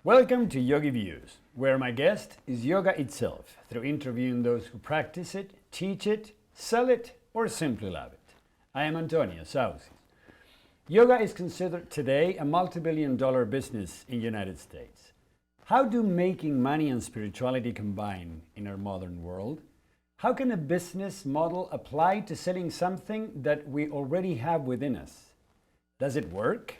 Welcome to YogiViews, where my guest is yoga itself, through interviewing those who practice it, teach it, sell it, or simply love it. I am Antonio Sausys. Yoga is considered today a multi-billion-dollar business in the United States. How do making money and spirituality combine in our modern world? How can a business model apply to selling something that we already have within us? Does it work?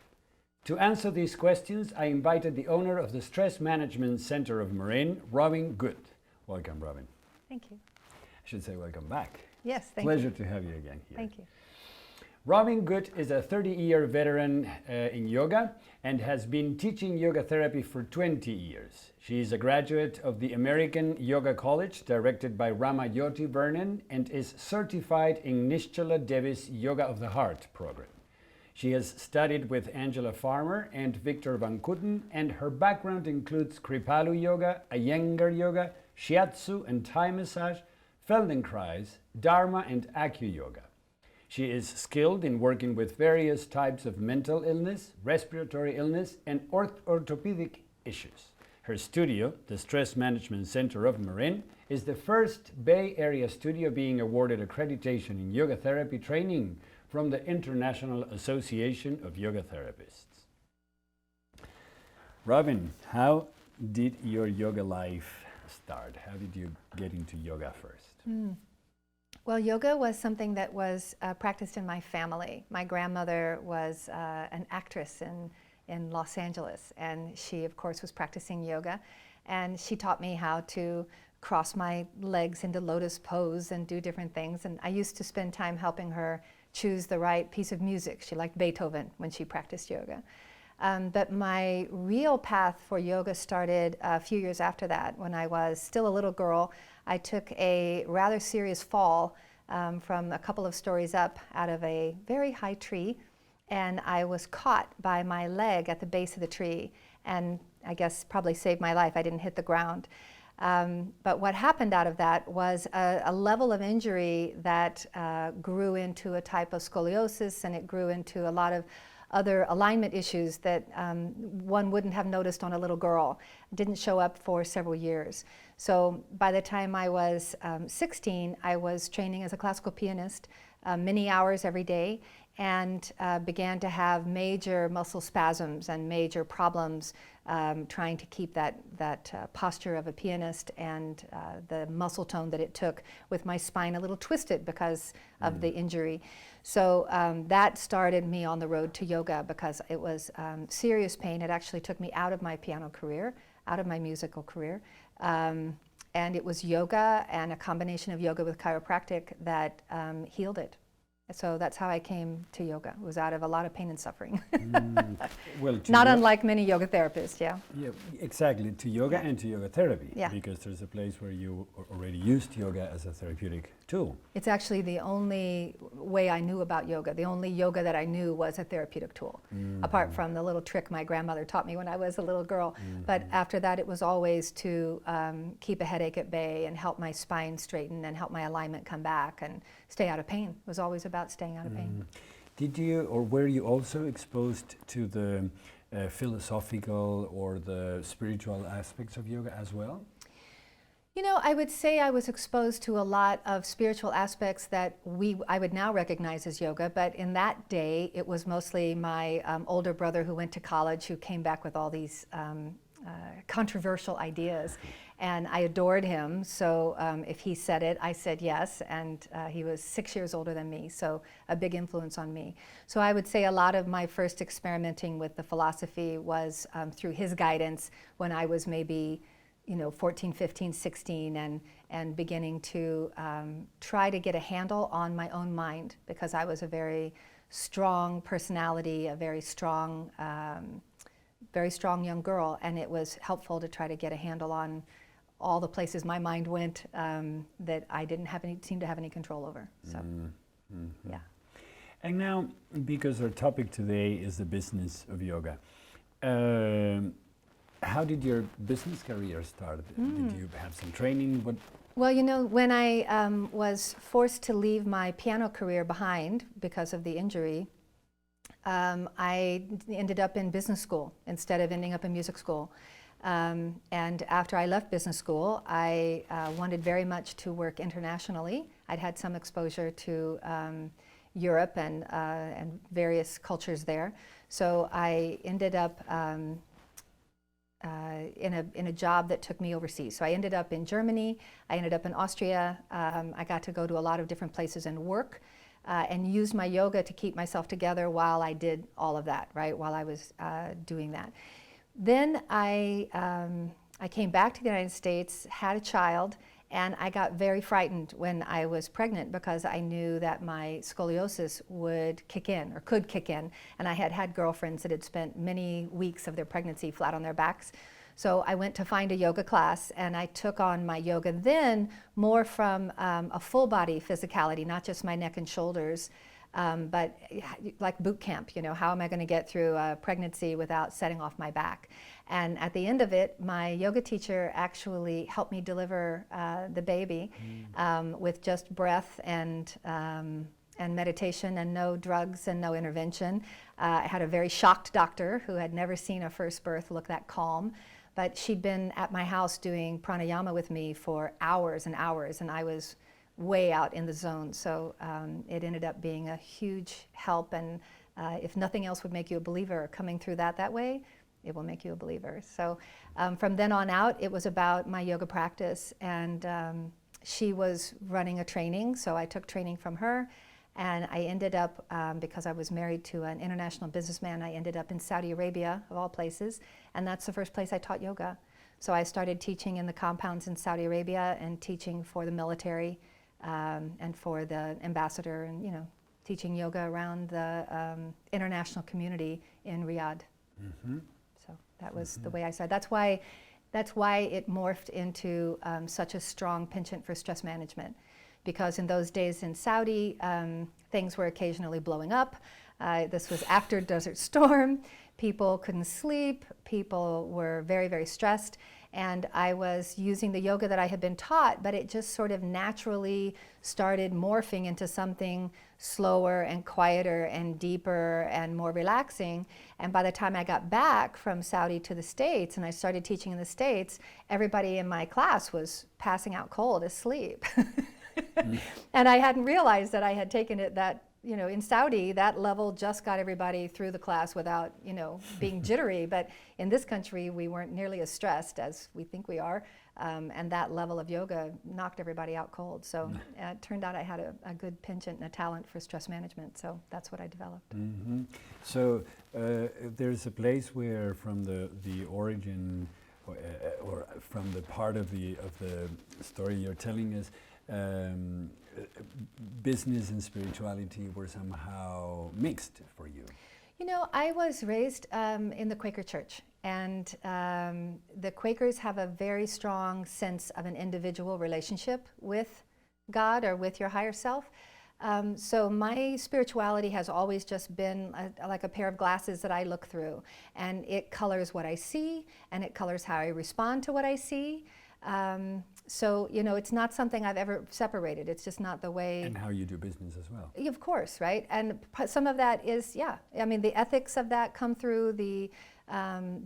To answer these questions, I invited the owner of the Stress Management Center of Marin, Robin Gueth. Welcome, Robin. Thank you. I should say welcome back. Yes, thank Pleasure you. to have you again here. Thank you. Robin Gueth is a 30-year veteran in yoga and has been teaching yoga therapy for 20 years. She is a graduate of the American Yoga College, directed by Ramayoti Vernon, and is certified in Nischala Devi's Yoga of the Heart program. She has studied with Angela Farmer and Victor Van Kooten, and her background includes Kripalu Yoga, Iyengar Yoga, Shiatsu and Thai massage, Feldenkrais, Dharma and Acu Yoga. She is skilled in working with various types of mental illness, respiratory illness, and orthopedic issues. Her studio, the Stress Management Center of Marin, is the first Bay Area studio being awarded accreditation in yoga therapy training from the International Association of Yoga Therapists. Robin, how did your yoga life start? How did you get into yoga first? Well, yoga was something that was practiced in my family. My grandmother was an actress in Los Angeles, and she, of course, was practicing yoga. And she taught me how to cross my legs into lotus pose and do different things. And I used to spend time helping her choose the right piece of music. She liked Beethoven when she practiced yoga. But my real path for yoga started a few years after that. When I was still a little girl, I took a rather serious fall from a couple of stories up out of a very high tree, and I was caught by my leg at the base of the tree, and I guess probably saved my life. I didn't hit the ground. But what happened out of that was a level of injury that grew into a type of scoliosis, and it grew into a lot of other alignment issues that one wouldn't have noticed on a little girl. It didn't show up for several years. So by the time I was 16, I was training as a classical pianist, many hours every day, and began to have major muscle spasms and major problems trying to keep that posture of a pianist and the muscle tone that it took, with my spine a little twisted because of the injury. So that started me on the road to yoga, because it was serious pain. It actually took me out of my piano career, out of my musical career. And it was yoga and a combination of yoga with chiropractic that healed it. So that's how I came to yoga. It was out of a lot of pain and suffering. Well, not unlike many yoga therapists, yeah. Yeah, exactly, to yoga and to yoga therapy, Yeah. because there's a place where you already used yoga as a therapeutic tool. It's actually the only way I knew about yoga. The only yoga that I knew was a therapeutic tool, apart from the little trick my grandmother taught me when I was a little girl. But after that, it was always to keep a headache at bay and help my spine straighten and help my alignment come back and stay out of pain. It was always about staying out of pain. Did you, or were you also exposed to the philosophical or the spiritual aspects of yoga as well? You know, I would say I was exposed to a lot of spiritual aspects that I would now recognize as yoga, but in that day, it was mostly my older brother who went to college, who came back with all these controversial ideas. And I adored him, so if he said it, I said yes, and he was 6 years older than me, so a big influence on me. So I would say a lot of my first experimenting with the philosophy was through his guidance when I was maybe 14, 15, 16, and beginning to try to get a handle on my own mind, because I was a very strong personality, a very strong young girl, and it was helpful to try to get a handle on all the places my mind went that I didn't seem to have any control over. So, yeah. And now, because our topic today is the business of yoga, how did your business career start? Did you have some training? Well, when I was forced to leave my piano career behind because of the injury, I ended up in business school instead of ending up in music school. And after I left business school, I wanted very much to work internationally. I'd had some exposure to Europe and various cultures there. So I ended up in a job that took me overseas. So I ended up in Germany, I ended up in Austria. I got to go to a lot of different places and work and use my yoga to keep myself together while I did all of that, right, while I was doing that. Then I came back to the United States, had a child, and I got very frightened when I was pregnant because I knew that my scoliosis would kick in or could kick in. And I had had girlfriends that had spent many weeks of their pregnancy flat on their backs. So I went to find a yoga class and I took on my yoga then more from a full body physicality, not just my neck and shoulders, but like boot camp, you know, how am I going to get through a pregnancy without setting off my back? And at the end of it, my yoga teacher actually helped me deliver the baby with just breath and meditation and no drugs and no intervention. I had a very shocked doctor who had never seen a first birth look that calm. But she'd been at my house doing pranayama with me for hours and hours, and I was way out in the zone. So it ended up being a huge help, and if nothing else would make you a believer, coming through that way, it will make you a believer. So from then on out, it was about my yoga practice, and she was running a training, so I took training from her, and I ended up, because I was married to an international businessman, I ended up in Saudi Arabia, of all places, and that's the first place I taught yoga. So I started teaching in the compounds in Saudi Arabia and teaching for the military and for the ambassador, and, you know, teaching yoga around the international community in Riyadh. Mm-hmm. So that was the way I started. That's why it morphed into such a strong penchant for stress management. Because in those days in Saudi, things were occasionally blowing up. This was after Desert Storm. People couldn't sleep. People were very, very stressed. And I was using the yoga that I had been taught, but it just sort of naturally started morphing into something slower and quieter and deeper and more relaxing. And by the time I got back from Saudi to the States and I started teaching in the States, everybody in my class was passing out cold, asleep. And I hadn't realized that I had taken it that, you know, in Saudi, that level just got everybody through the class without, you know, being jittery. But in this country, we weren't nearly as stressed as we think we are. And that level of yoga knocked everybody out cold. So it turned out I had a good penchant and a talent for stress management. So that's what I developed. Mm-hmm. So there's a place where from the origin or from the part of the story you're telling us, business and spirituality were somehow mixed for you. You know, I was raised in the Quaker Church, and the Quakers have a very strong sense of an individual relationship with God or with your higher self. So my spirituality has always just been like a pair of glasses that I look through, and it colors what I see, and it colors how I respond to what I see. So, you know, it's not something I've ever separated. It's just not the way. And how you do business as well. Of course, right? And some of that is, yeah. I mean, the ethics of that come through. The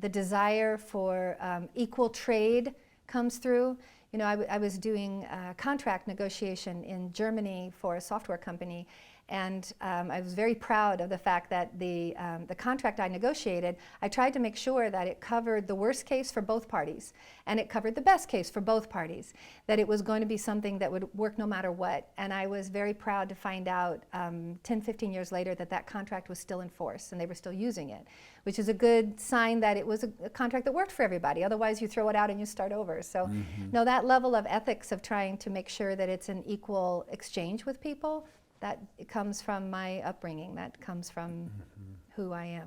desire for equal trade comes through. You know, I was doing contract negotiation in Germany for a software company. And I was very proud of the fact that the contract I negotiated, I tried to make sure that it covered the worst case for both parties, and it covered the best case for both parties, that it was going to be something that would work no matter what. And I was very proud to find out 10, 15 years later that that contract was still in force, and they were still using it, which is a good sign that it was a contract that worked for everybody. Otherwise, you throw it out and you start over. So, no, that level of ethics of trying to make sure that it's an equal exchange with people, that it comes from my upbringing, that comes from who I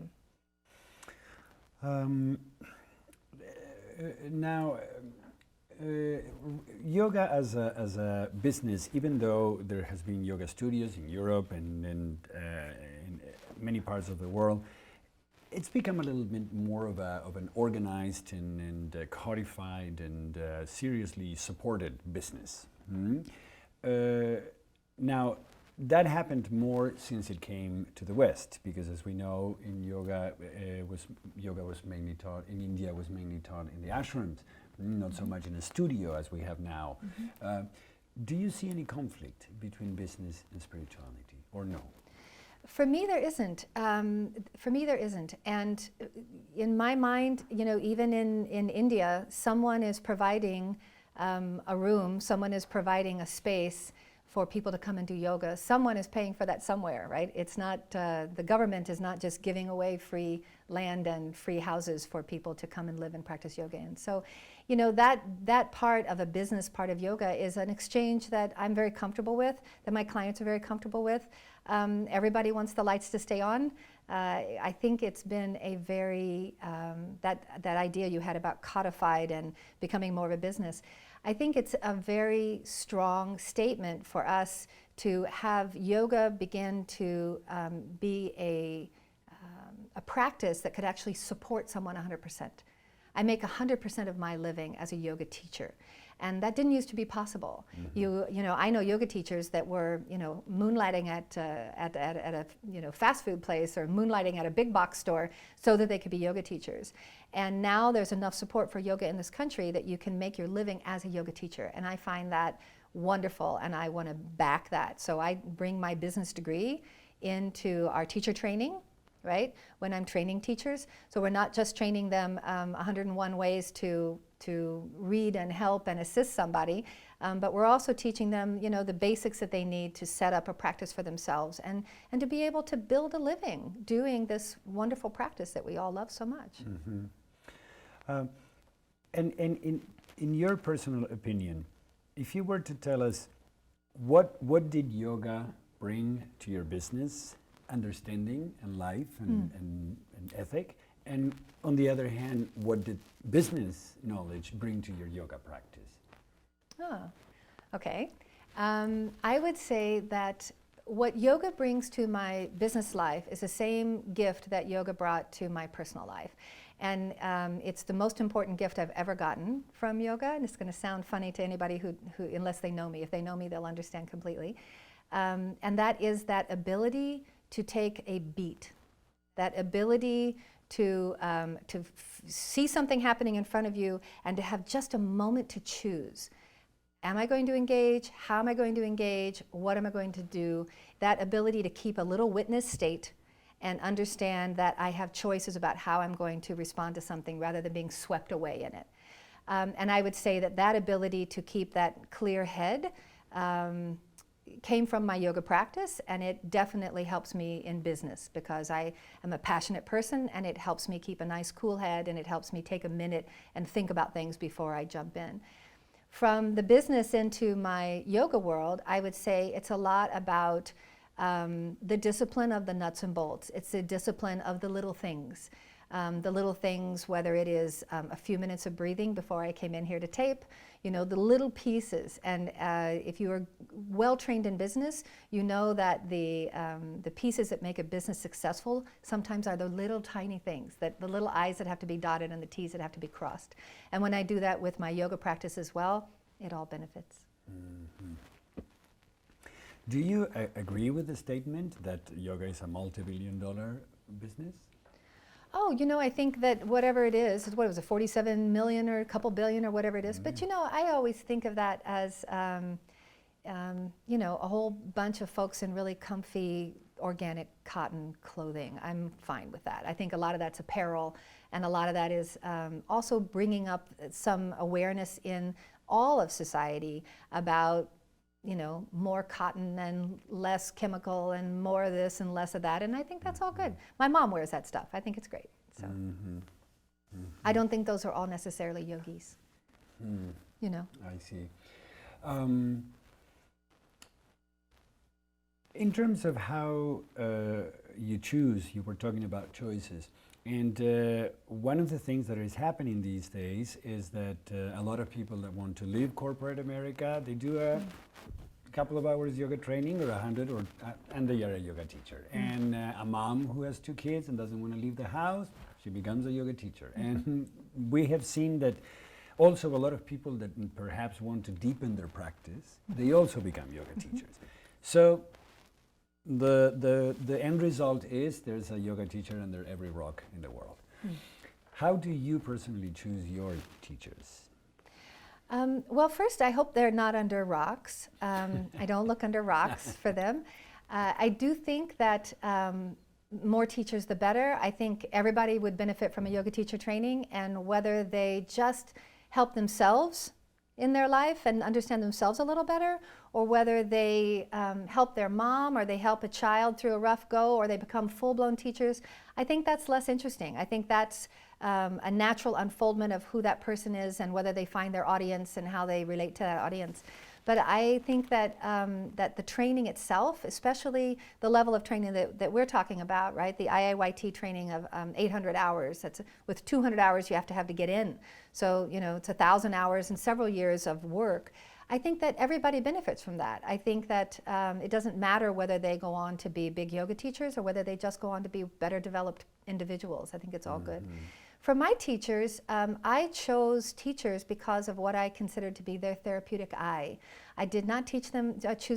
am. Now, yoga as a business, even though there has been yoga studios in Europe and in many parts of the world, it's become a little bit more of an organized and codified and seriously supported business. Now, that happened more since it came to the West, because as we know, in yoga was mainly taught in India, was mainly taught in the ashrams, not so much in a studio as we have now. Do you see any conflict between business and spirituality, or no? For me, there isn't. And in my mind, you know, even in India, someone is providing a room, someone is providing a space for people to come and do yoga. Someone is paying for that somewhere, right? It's not, the government is not just giving away free land and free houses for people to come and live and practice yoga in. So, you know, that part of a business part of yoga is an exchange that I'm very comfortable with, that my clients are very comfortable with. Everybody wants the lights to stay on. I think it's been a very, that idea you had about codified and becoming more of a business, I think it's a very strong statement for us to have yoga begin to be a practice that could actually support someone 100%. I make 100% of my living as a yoga teacher. And that didn't used to be possible. You know, I know yoga teachers that were, you know, moonlighting at a fast food place or moonlighting at a big box store so that they could be yoga teachers. And now there's enough support for yoga in this country that you can make your living as a yoga teacher. And I find that wonderful, and I want to back that. So I bring my business degree into our teacher training, right, when I'm training teachers. So we're not just training them 101 ways to read and help and assist somebody, but we're also teaching them, you know, the basics that they need to set up a practice for themselves and to be able to build a living doing this wonderful practice that we all love so much. And in your personal opinion, if you were to tell us what did yoga bring to your business, understanding and life and ethic, and on the other hand, what did business knowledge bring to your yoga practice? Oh, okay. I would say that what yoga brings to my business life is the same gift that yoga brought to my personal life. And it's the most important gift I've ever gotten from yoga. And it's going to sound funny to anybody who, unless they know me. If they know me, they'll understand completely. And that is that ability to take a beat, that ability to see something happening in front of you and to have just a moment to choose. Am I going to engage? How am I going to engage? What am I going to do? That ability to keep a little witness state and understand that I have choices about how I'm going to respond to something rather than being swept away in it. And I would say that ability to keep that clear head came from my yoga practice, and it definitely helps me in business because I am a passionate person, and it helps me keep a nice cool head, and it helps me take a minute and think about things before I jump in. From the business into my yoga world, I would say it's a lot about the discipline of the nuts and bolts. It's the discipline of the little things. Whether it is a few minutes of breathing before I came in here to tape, you know, the little pieces. And if you are well trained in business, you know that the pieces that make a business successful sometimes are the little tiny things, that the little I's that have to be dotted and the T's that have to be crossed. And when I do that with my yoga practice as well, it all benefits. Mm-hmm. Do you agree with the statement that yoga is a multi-billion-dollar business? Oh, you know, I think that whatever it is, what was it, 47 million or a couple billion or whatever it is. But, you know, I always think of that as, you know, a whole bunch of folks in really comfy, organic cotton clothing. I'm fine with that. I think a lot of that's apparel, and a lot of that is also bringing up some awareness in all of society about, you know, more cotton and less chemical and more of this and less of that. And I think that's all good. My mom wears that stuff. I think it's great. So I don't think those are all necessarily yogis. You know. I see. In terms of how you choose, you were talking about choices. And one of the things that is happening these days is that a lot of people that want to leave corporate America, they do a couple of hours yoga training or 100, and they are a yoga teacher. And a mom who has 2 kids and doesn't want to leave the house, she becomes a yoga teacher. And we have seen that also a lot of people that perhaps want to deepen their practice, they also become yoga teachers. So the end result is there's a yoga teacher under every rock in the world. How do you personally choose your teachers? Well, first, I hope they're not under rocks. I don't look under rocks for them. I do think that more teachers, the better. I think everybody would benefit from a yoga teacher training, and whether they just help themselves in their life and understand themselves a little better, or whether they help their mom, or they help a child through a rough go, or they become full-blown teachers, I think that's less interesting. I think that's a natural unfoldment of who that person is and whether they find their audience and how they relate to that audience. But I think that that the training itself, especially the level of training that we're talking about, right? The IAYT training of 800 hours, that's with 200 hours you have to get in. So, you know, it's 1,000 hours and several years of work. I think that everybody benefits from that. I think that it doesn't matter whether they go on to be big yoga teachers or whether they just go on to be better developed individuals. I think it's all good. For my teachers, I chose teachers because of what I considered to be their therapeutic eye. I did not choose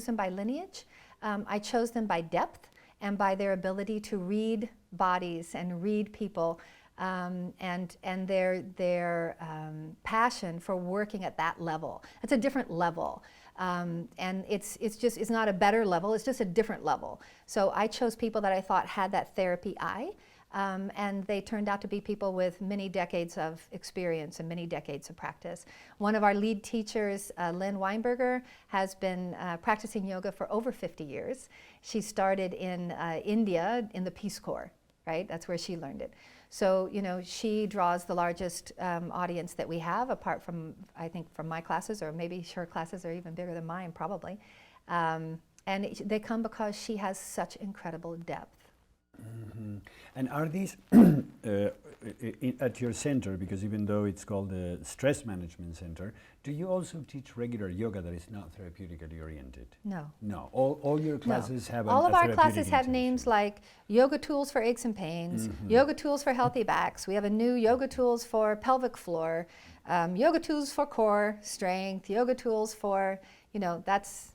them by lineage. I chose them by depth and by their ability to read bodies and read people, and their passion for working at that level. It's a different level. And it's not a better level, it's just a different level. So I chose people that I thought had that therapy eye. And they turned out to be people with many decades of experience and many decades of practice. One of our lead teachers, Lynn Weinberger, has been practicing yoga for over 50 years. She started in India in the Peace Corps, right? That's where she learned it. So, you know, she draws the largest audience that we have, apart from, I think, from my classes, or maybe her classes are even bigger than mine, probably. And they come because she has such incredible depth. And are these at your center, because even though it's called the Stress Management Center, do you also teach regular yoga that is not therapeutically oriented? No. No. All your classes have all a of our therapeutic classes have intention. names like yoga tools for aches and pains, yoga tools for healthy backs. We have a new yoga tools for pelvic floor, yoga tools for core strength, yoga tools for, you know, that's...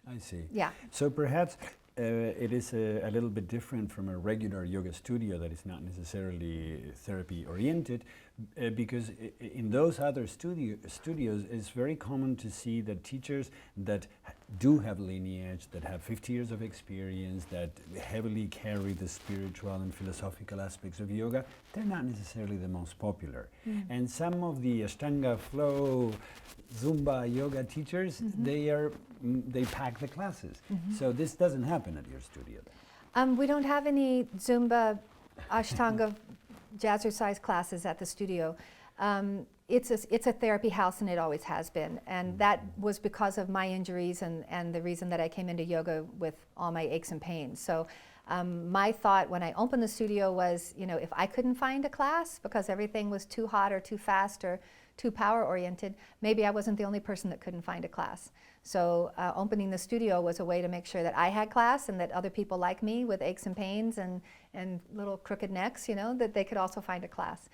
I see. Yeah. So perhaps it is a little bit different from a regular yoga studio that is not necessarily therapy oriented, because in those other studios it's very common to see that teachers that do have lineage, that have 50 years of experience, that heavily carry the spiritual and philosophical aspects of yoga, they're not necessarily the most popular. And some of the Ashtanga flow, Zumba yoga teachers, they pack the classes. So this doesn't happen at your studio then? We don't have any Zumba, Ashtanga, jazzercise classes at the studio. It's a therapy house, and it always has been. And that was because of my injuries and the reason that I came into yoga with all my aches and pains. So my thought when I opened the studio was, you know, if I couldn't find a class because everything was too hot or too fast or too power oriented, maybe I wasn't the only person that couldn't find a class. So opening the studio was a way to make sure that I had class and that other people like me with aches and pains and little crooked necks, you know, that they could also find a class.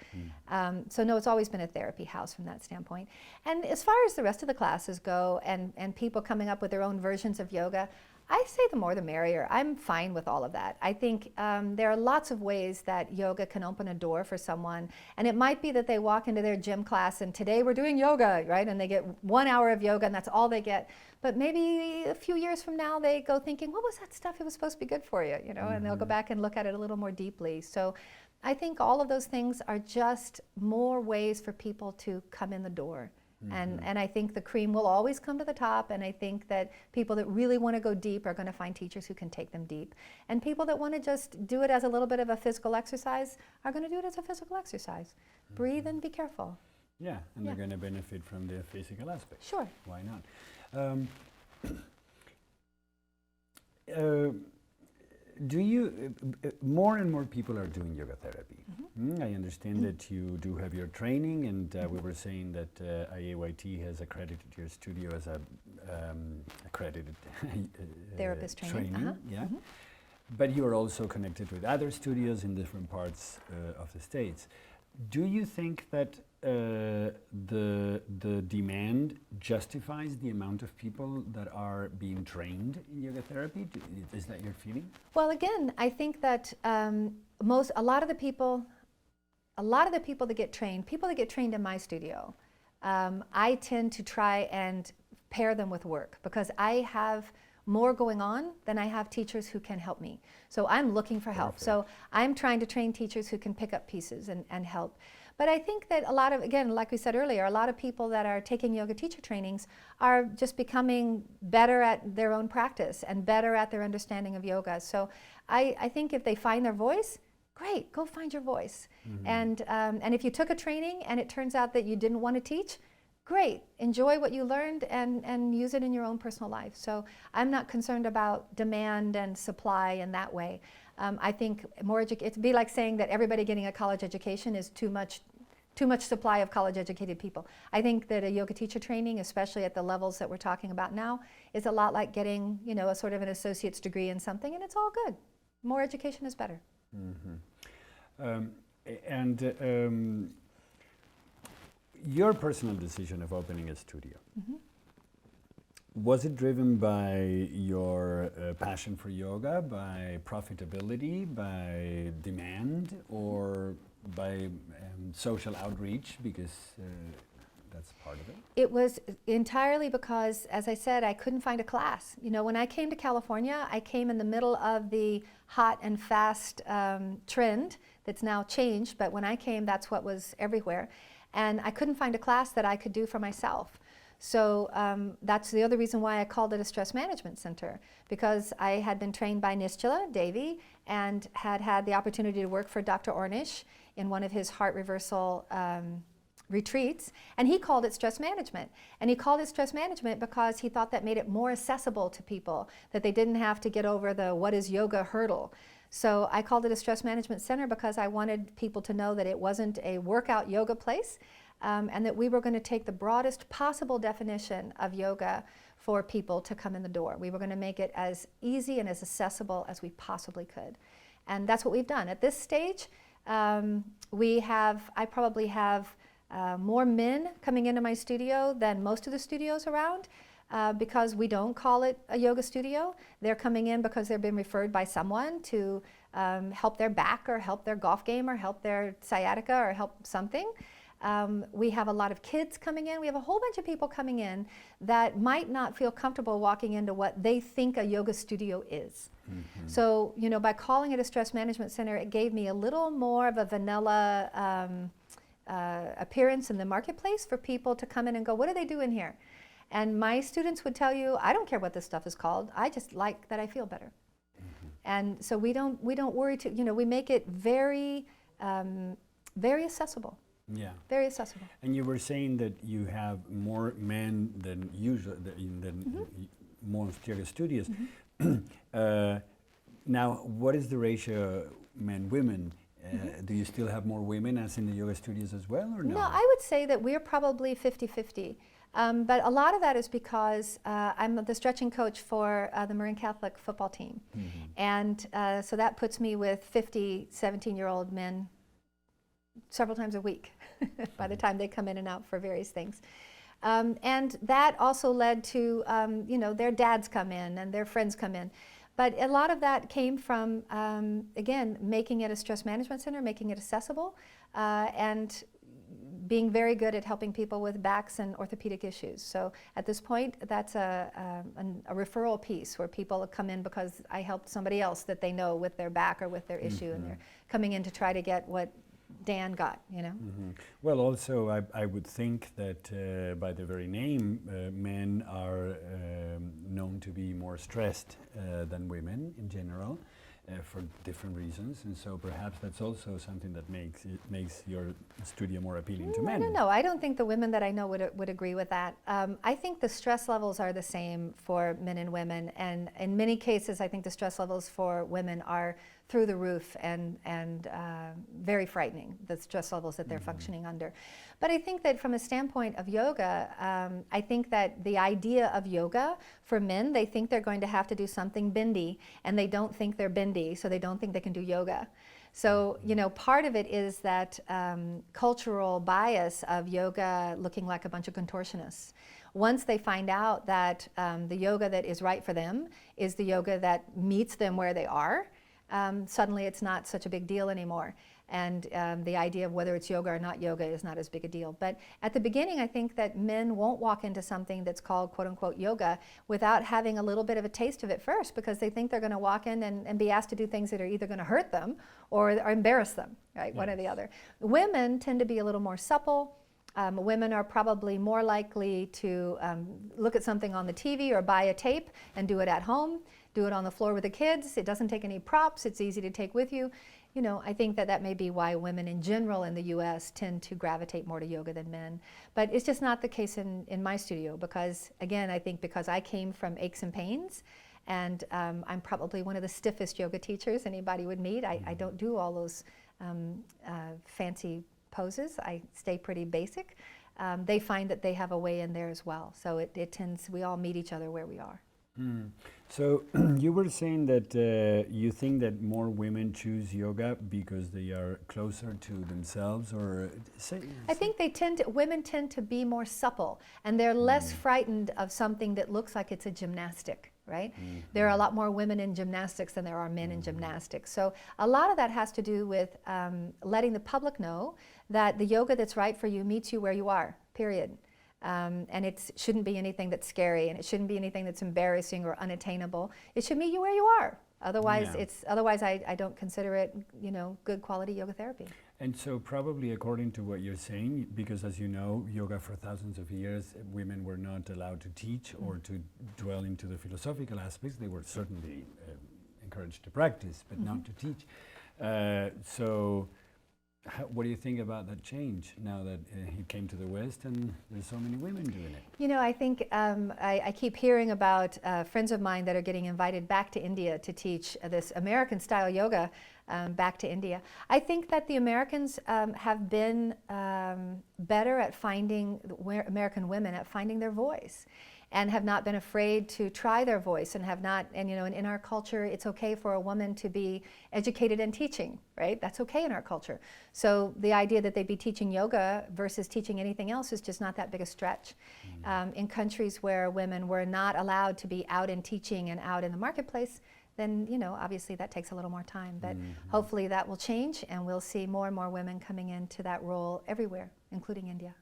So no, it's always been a therapy house from that standpoint. And as far as the rest of the classes go and people coming up with their own versions of yoga, I say the more the merrier. I'm fine with all of that. I think there are lots of ways that yoga can open a door for someone. And it might be that they walk into their gym class and today we're doing yoga, right? And they get 1 hour of yoga and that's all they get. But maybe a few years from now they go thinking, what was that stuff? It was supposed to be good for you, you know? And they'll go back and look at it a little more deeply. So I think all of those things are just more ways for people to come in the door. And I think the cream will always come to the top, and I think that people that really want to go deep are going to find teachers who can take them deep. And people that want to just do it as a little bit of a physical exercise are going to do it as a physical exercise. Breathe and be careful. Yeah, and they're going to benefit from the physical aspect. Sure. Why not? Do you, more and more people are doing yoga therapy. I understand that you do have your training, and we were saying that IAYT has accredited your studio as a accredited Therapist training. But you are also connected with other studios in different parts of the States. Do you think that the demand justifies the amount of people that are being trained in yoga therapy? Is that your feeling? Well, again, I think that a lot of the people that get trained, people that get trained in my studio, I tend to try and pair them with work because I have more going on than I have teachers who can help me. So I'm looking for help. Perfect. So I'm trying to train teachers who can pick up pieces and help. But I think that a lot of, again, like we said earlier, a lot of people that are taking yoga teacher trainings are just becoming better at their own practice and better at their understanding of yoga. So I think if they find their voice, great, go find your voice. And if you took a training and it turns out that you didn't want to teach, great, enjoy what you learned and use it in your own personal life. So I'm not concerned about demand and supply in that way. I think it'd be like saying that everybody getting a college education is too much supply of college educated people. I think that a yoga teacher training, especially at the levels that we're talking about now, is a lot like getting, a sort of an associate's degree in something, and it's all good. More education is better. Your personal decision of opening a studio, was it driven by your passion for yoga, by profitability, by demand, or by social outreach, because that's part of it? It was entirely because, as I said, I couldn't find a class. When I came to California, I came in the middle of the hot and fast trend that's now changed, but when I came, that's what was everywhere. And I couldn't find a class that I could do for myself. So that's the other reason why I called it a stress management center, because I had been trained by Nistula Devi and had the opportunity to work for Dr. Ornish in one of his heart reversal retreats, and he called it stress management. And he called it stress management because he thought that made it more accessible to people, that they didn't have to get over the what is yoga hurdle. So I called it a stress management center because I wanted people to know that it wasn't a workout yoga place, and that we were going to take the broadest possible definition of yoga for people to come in the door. We were going to make it as easy and as accessible as we possibly could. And that's what we've done. At this stage, I probably have more men coming into my studio than most of the studios around. Because we don't call it a yoga studio. They're coming in because they've been referred by someone to help their back or help their golf game or help their sciatica or help something. We have a lot of kids coming in. We have a whole bunch of people coming in that might not feel comfortable walking into what they think a yoga studio is. So, by calling it a stress management center, it gave me a little more of a vanilla appearance in the marketplace for people to come in and go, what do they do in here? And my students would tell you, I don't care what this stuff is called. I just like that I feel better. And so we don't worry we make it very, very accessible. Yeah. Very accessible. And you were saying that you have more men than usual, than most yoga studios. Now, what is the ratio men-women? Do you still have more women as in the yoga studios as well, or no? No, I would say that we're probably 50-50. But a lot of that is because I'm the stretching coach for the Marin Catholic football team. And so that puts me with 50 17-year-old men several times a week by the time they come in and out for various things. And that also led to, their dads come in and their friends come in. But a lot of that came from, again, making it a stress management center, making it accessible, and being very good at helping people with backs and orthopedic issues. So at this point, that's a referral piece where people come in because I helped somebody else that they know with their back or with their issue, and they're coming in to try to get what Dan got, Well, also, I would think that by the very name, men are known to be more stressed than women in general. For different reasons, and so perhaps that's also something that makes your studio more appealing to men. No, I don't think the women that I know would agree with that. I think the stress levels are the same for men and women, and in many cases, I think the stress levels for women are through the roof and very frightening, the stress levels that they're functioning under. But I think that from a standpoint of yoga, I think that the idea of yoga for men, they think they're going to have to do something bindi, and they don't think they're bindi, so they don't think they can do yoga. So, you know, part of it is that cultural bias of yoga looking like a bunch of contortionists. Once they find out that the yoga that is right for them is the yoga that meets them where they are, suddenly it's not such a big deal anymore. And the idea of whether it's yoga or not yoga is not as big a deal. But at the beginning, I think that men won't walk into something that's called quote unquote yoga without having a little bit of a taste of it first, because they think they're going to walk in and be asked to do things that are either going to hurt them or embarrass them, right? Yes. One or the other. Women tend to be a little more supple. Women are probably more likely to look at something on the TV or buy a tape and do it at home, do it on the floor with the kids. It doesn't take any props. It's easy to take with you. You know, I think that may be why women in general in the U.S. tend to gravitate more to yoga than men. But it's just not the case in my studio because, again, I think because I came from aches and pains, and I'm probably one of the stiffest yoga teachers anybody would meet. I don't do all those fancy poses. I stay pretty basic. They find that they have a way in there as well. So it tends, we all meet each other where we are. So you were saying that you think that more women choose yoga because they are closer to themselves, or I think women tend to be more supple, and they're less frightened of something that looks like it's a gymnastic, right? There are a lot more women in gymnastics than there are men in gymnastics. So a lot of that has to do with letting the public know that the yoga that's right for you meets you where you are, period. And it shouldn't be anything that's scary, and it shouldn't be anything that's embarrassing or unattainable. It should meet you where you are. Otherwise, I don't consider it, you know, good quality yoga therapy. And so probably according to what you're saying, because as you know, yoga for thousands of years, women were not allowed to teach or to dwell into the philosophical aspects. They were certainly encouraged to practice, but not to teach. So what do you think about that change now that he came to the West and there's so many women doing it? You know, I think I keep hearing about friends of mine that are getting invited back to India to teach this American-style yoga back to India. I think that the Americans have been better at finding, American women at finding their voice, and have not been afraid to try their voice, and have not, and you know, in our culture, it's okay for a woman to be educated and teaching, right? That's okay in our culture. So the idea that they'd be teaching yoga versus teaching anything else is just not that big a stretch. In countries where women were not allowed to be out in teaching and out in the marketplace, then, you know, obviously that takes a little more time. But hopefully that will change, and we'll see more and more women coming into that role everywhere, including India.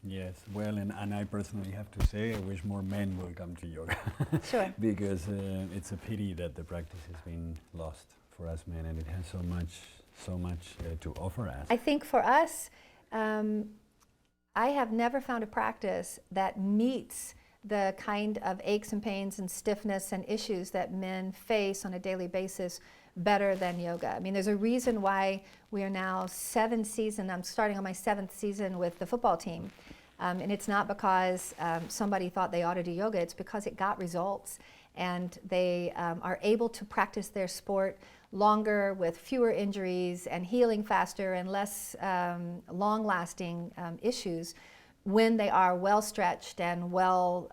Yes, well, and I personally have to say I wish more men will come to yoga. Sure. Because it's a pity that the practice has been lost for us men, and it has so much to offer us. I think for us, I have never found a practice that meets the kind of aches and pains and stiffness and issues that men face on a daily basis better than yoga. I mean, there's a reason why we are now 7 seasons. I'm starting on my 7th season with the football team. And it's not because somebody thought they ought to do yoga, it's because it got results. And they are able to practice their sport longer with fewer injuries and healing faster and less long-lasting issues when they are well stretched and well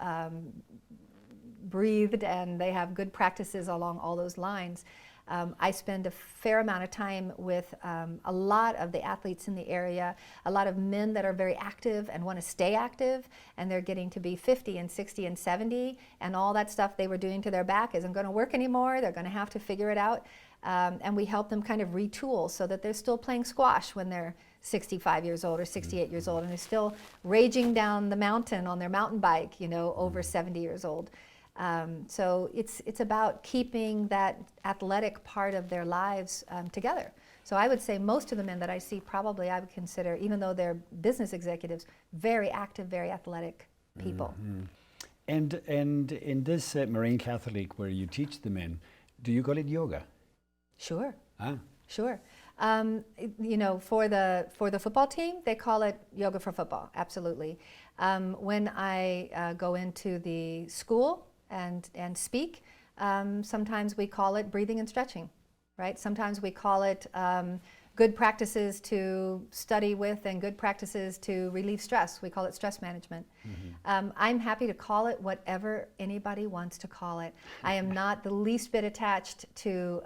breathed, and they have good practices along all those lines. I spend a fair amount of time with a lot of the athletes in the area, a lot of men that are very active and want to stay active, and they're getting to be 50 and 60 and 70, and all that stuff they were doing to their back isn't going to work anymore. They're going to have to figure it out. And we help them kind of retool so that they're still playing squash when they're 65 years old or 68 years old, and they're still raging down the mountain on their mountain bike, you know, over 70 years old. So it's about keeping that athletic part of their lives together. So I would say most of the men that I see probably I would consider, even though they're business executives, very active, very athletic people. And in this Marin Catholic where you teach the men, do you call it yoga? Sure. Ah. Sure. You know, for the football team, they call it yoga for football. Absolutely. When I go into the school and speak, sometimes we call it breathing and stretching, right? Sometimes we call it good practices to study with and good practices to relieve stress. We call it stress management. I'm happy to call it whatever anybody wants to call it. I am not the least bit attached to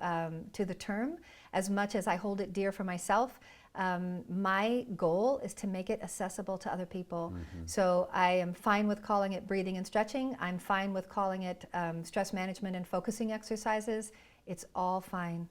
the term as much as I hold it dear for myself. My goal is to make it accessible to other people. So I am fine with calling it breathing and stretching. I'm fine with calling it stress management and focusing exercises. It's all fine.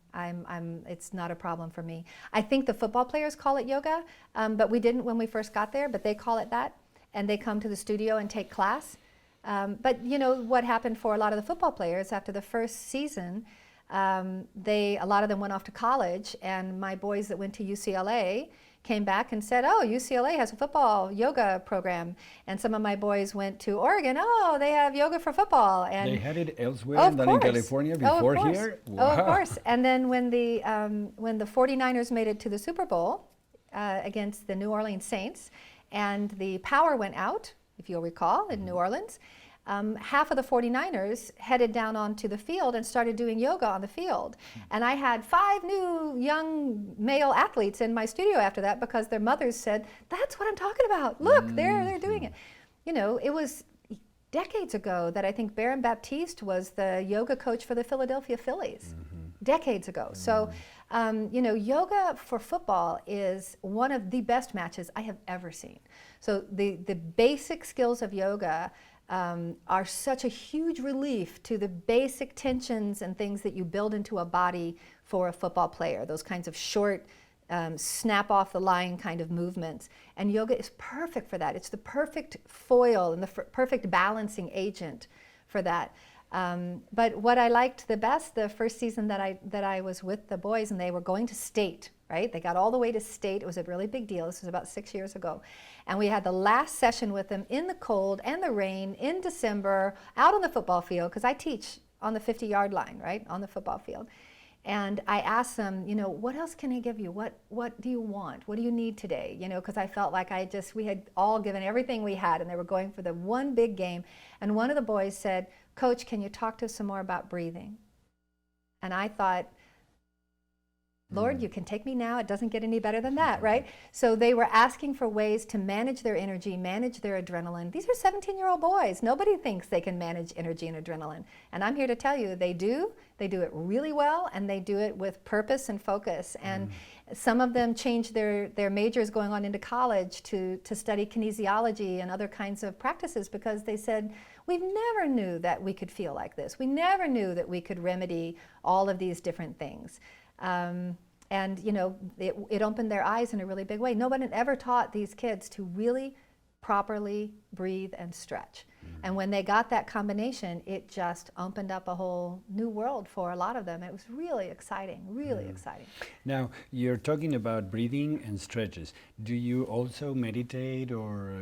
It's not a problem for me. I think the football players call it yoga, but we didn't when we first got there, but they call it that. And they come to the studio and take class. But you know what happened for a lot of the football players after the first season, a lot of them went off to college, and my boys that went to UCLA came back and said, oh, UCLA has a football yoga program. And some of my boys went to Oregon, oh, they have yoga for football. And they had it elsewhere than in California before here? Wow. Oh, of course. And then when the 49ers made it to the Super Bowl against the New Orleans Saints, and the power went out, if you'll recall, in New Orleans, half of the 49ers headed down onto the field and started doing yoga on the field. And I had 5 new young male athletes in my studio after that because their mothers said, that's what I'm talking about. Look, they're doing it. You know, it was decades ago that I think Baron Baptiste was the yoga coach for the Philadelphia Phillies. Decades ago. So, you know, yoga for football is one of the best matches I have ever seen. So the basic skills of yoga are such a huge relief to the basic tensions and things that you build into a body for a football player, those kinds of short, snap off the line kind of movements. And yoga is perfect for that. It's the perfect foil and the perfect balancing agent for that. But what I liked the best, the first season that I was with the boys, and they were going to state, right? They got all the way to state. It was a really big deal. This was about 6 years ago. And we had the last session with them in the cold and the rain in December, out on the football field, because I teach on the 50-yard line, right, on the football field. And I asked them, you know, what else can I give you? What do you want? What do you need today? You know, because I felt like we had all given everything we had, and they were going for the one big game. And one of the boys said, Coach, can you talk to us some more about breathing? And I thought, Lord, you can take me now. It doesn't get any better than that, right? So they were asking for ways to manage their energy, manage their adrenaline. These are 17-year-old boys. Nobody thinks they can manage energy and adrenaline. And I'm here to tell you they do. They do it really well, and they do it with purpose and focus. And some of them changed their majors going on into college to study kinesiology and other kinds of practices because they said, we never knew that we could feel like this. We never knew that we could remedy all of these different things. And you know, it opened their eyes in a really big way. Nobody had ever taught these kids to really properly breathe and stretch. And when they got that combination, it just opened up a whole new world for a lot of them. It was really exciting, really exciting. Now, you're talking about breathing and stretches. Do you also meditate or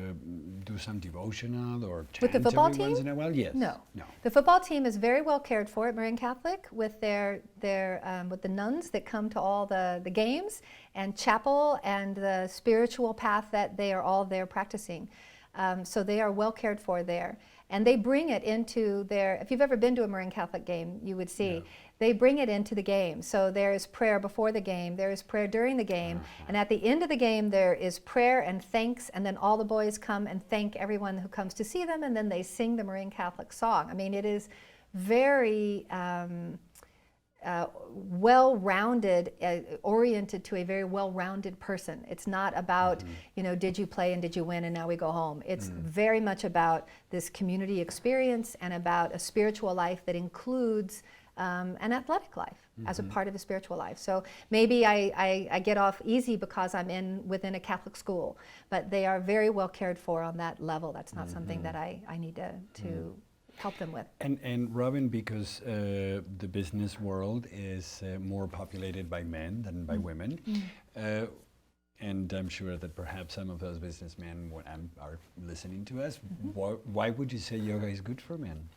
do some devotional or chant with the football every team? Once in a while? Yes. No. The football team is very well cared for at Marin Catholic with with the nuns that come to all the games and chapel and the spiritual path that they are all there practicing. So they are well cared for there. And they bring it into if you've ever been to a Marin Catholic game, you would see, they bring it into the game. So there is prayer before the game, there is prayer during the game, and at the end of the game there is prayer and thanks, and then all the boys come and thank everyone who comes to see them, and then they sing the Marin Catholic song. I mean, it is very well-rounded, oriented to a very well-rounded person. It's not about, you know, did you play and did you win and now we go home. It's very much about this community experience and about a spiritual life that includes an athletic life as a part of a spiritual life. So maybe I get off easy because I'm within a Catholic school, but they are very well cared for on that level. That's not something that I need to help them with. And Robin, because the business world is more populated by men than by women, and I'm sure that perhaps some of those businessmen are listening to us, why would you say yoga is good for men?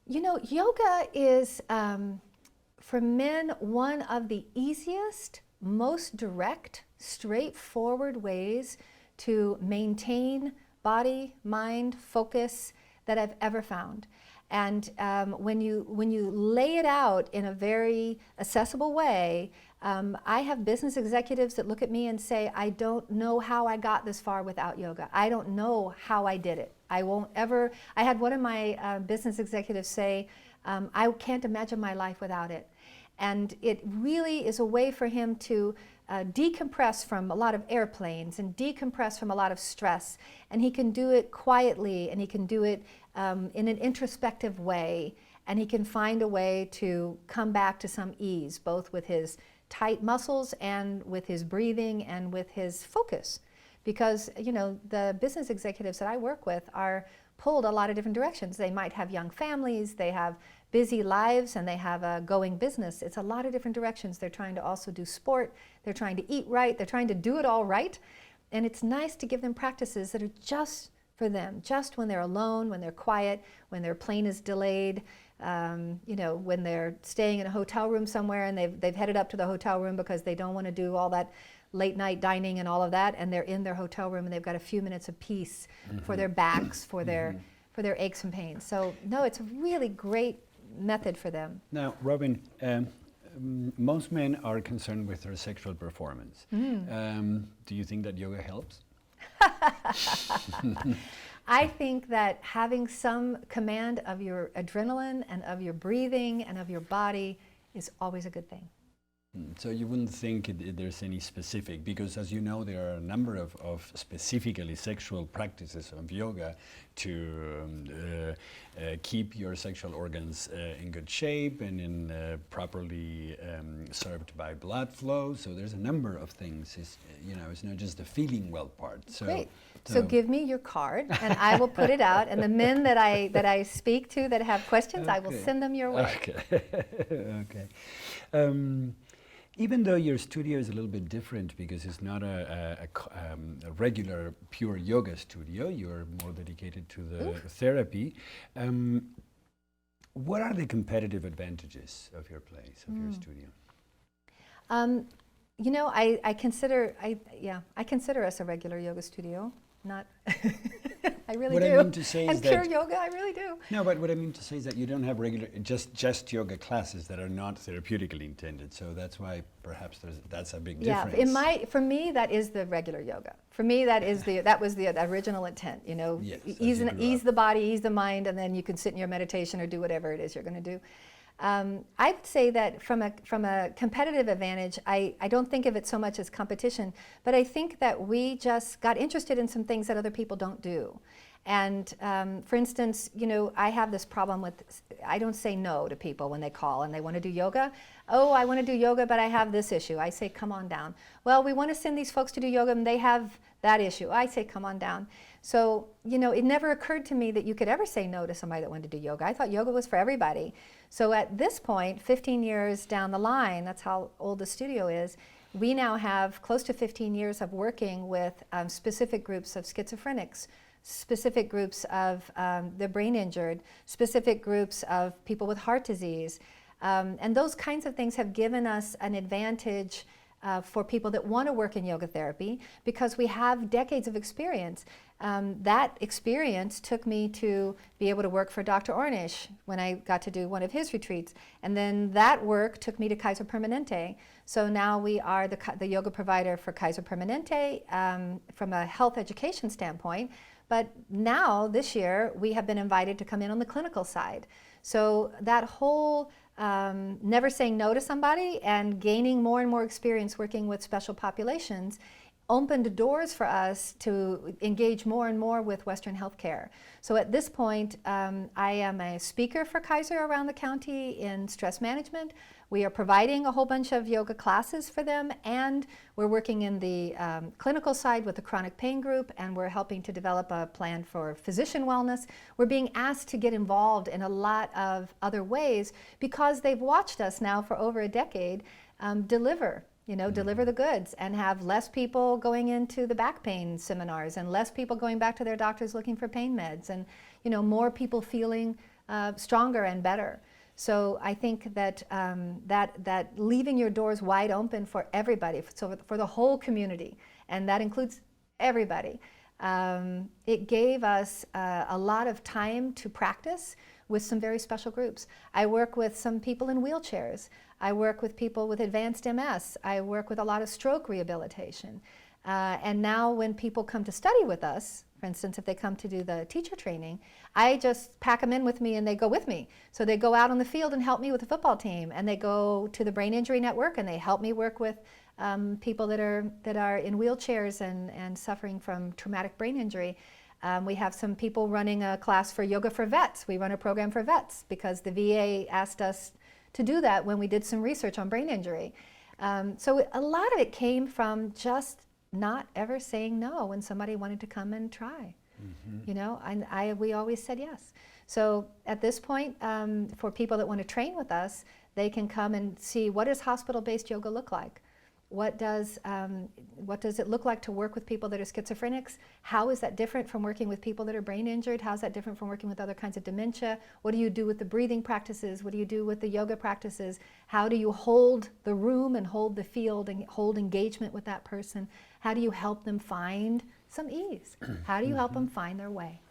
You know, yoga is, for men, one of the easiest, most direct, straightforward ways to maintain body, mind, focus that I've ever found. And when you lay it out in a very accessible way, I have business executives that look at me and say, I don't know how I got this far without yoga. I don't know how I did it. I won't ever. I had one of my business executives say, I can't imagine my life without it. And it really is a way for him to decompress from a lot of airplanes and decompress from a lot of stress. And he can do it quietly, and he can do it in an introspective way. And he can find a way to come back to some ease, both with his tight muscles and with his breathing and with his focus. Because, you know, the business executives that I work with are pulled a lot of different directions. They might have young families, they have busy lives, and they have a going business. It's a lot of different directions. They're trying to also do sport, they're trying to eat right, they're trying to do it all right. And it's nice to give them practices that are just for them, just when they're alone, when they're quiet, when their plane is delayed, you know, when they're staying in a hotel room somewhere and they've headed up to the hotel room because they don't want to do all that late night dining and all of that, and they're in their hotel room and they've got a few minutes of peace for their backs, for their aches and pains. So no, it's a really great method for them. Now, Robin, most men are concerned with their sexual performance. Do you think that yoga helps? I think that having some command of your adrenaline and of your breathing and of your body is always a good thing. So you wouldn't think there's any specific, because as you know, there are a number of specifically sexual practices of yoga to keep your sexual organs in good shape and in properly served by blood flow. So there's a number of things. It's not just the feeling well part. So, great. So give me your card and I will put it out, and the men that I speak to that have questions, I will send them your way. Okay. Even though your studio is a little bit different because it's not a regular pure yoga studio, you're more dedicated to the therapy. What are the competitive advantages of your place, of your studio? You know, I consider us a regular yoga studio. Not, I really do. What I mean to say is and pure yoga, I really do. No, but what I mean to say is that you don't have regular, just yoga classes that are not therapeutically intended. So that's why perhaps that's a big difference. Yeah, for me, that is the regular yoga. For me, that was the original intent. You know, yes, ease the body, ease the mind, and then you can sit in your meditation or do whatever it is you're going to do. I would say that from a competitive advantage, I don't think of it so much as competition, but I think that we just got interested in some things that other people don't do. And for instance, you know, I have this problem with, I don't say no to people when they call and they want to do yoga. Oh, I want to do yoga, but I have this issue. I say, come on down. Well, we want to send these folks to do yoga and they have that issue. I say, come on down. So, you know, it never occurred to me that you could ever say no to somebody that wanted to do yoga. I thought yoga was for everybody. So at this point, 15 years down the line, that's how old the studio is, we now have close to 15 years of working with specific groups of schizophrenics, specific groups of the brain injured, specific groups of people with heart disease. And those kinds of things have given us an advantage for people that want to work in yoga therapy because we have decades of experience. That experience took me to be able to work for Dr. Ornish when I got to do one of his retreats. And then that work took me to Kaiser Permanente. So now we are the yoga provider for Kaiser Permanente from a health education standpoint. But now, this year, we have been invited to come in on the clinical side. So that whole never saying no to somebody and gaining more and more experience working with special populations opened doors for us to engage more and more with Western healthcare. So at this point, I am a speaker for Kaiser around the county in stress management. We are providing a whole bunch of yoga classes for them, and we're working in the clinical side with the chronic pain group, and we're helping to develop a plan for physician wellness. We're being asked to get involved in a lot of other ways because they've watched us now for over a decade deliver the goods and have less people going into the back pain seminars and less people going back to their doctors looking for pain meds and, more people feeling stronger and better. So I think that that leaving your doors wide open for everybody, so for the whole community, and that includes everybody, it gave us a lot of time to practice. with some very special groups. I work with some people in wheelchairs. I work with people with advanced MS. I work with a lot of stroke rehabilitation. And now when people come to study with us, for instance, if they come to do the teacher training, I just pack them in with me and they go with me. So they go out on the field and help me with the football team, and they go to the Brain Injury Network and they help me work with people that are in wheelchairs and suffering from traumatic brain injury. We have some people running a class for yoga for vets. We run a program for vets because the VA asked us to do that when we did some research on brain injury. So a lot of it came from just not ever saying no when somebody wanted to come and try. You know, and we always said yes. So at this point, for people that want to train with us, they can come and see, what does hospital-based yoga look like? What does it look like to work with people that are schizophrenics? How is that different from working with people that are brain injured? How is that different from working with other kinds of dementia? What do you do with the breathing practices? What do you do with the yoga practices? How do you hold the room and hold the field and hold engagement with that person? How do you help them find some ease? How do you help them find their way?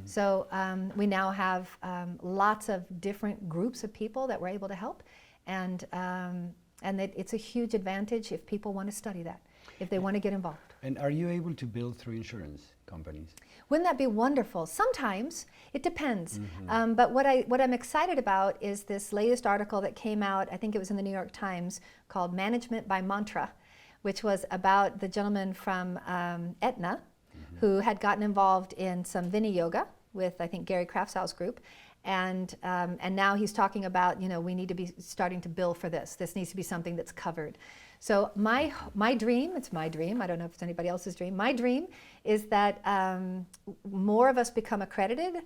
So we now have lots of different groups of people that we're able to help, and it's a huge advantage if people want to study that, if they want to get involved. And are you able to bill through insurance companies? Wouldn't that be wonderful? Sometimes. It depends. But what I'm excited about is this latest article that came out, I think it was in the New York Times, called Management by Mantra, which was about the gentleman from Aetna who had gotten involved in some Vini Yoga with, I think, Gary Kraftsau's group. And now he's talking about, you know, we need to be starting to bill for this. This needs to be something that's covered. So my dream, it's my dream, I don't know if it's anybody else's dream, my dream is that more of us become accredited,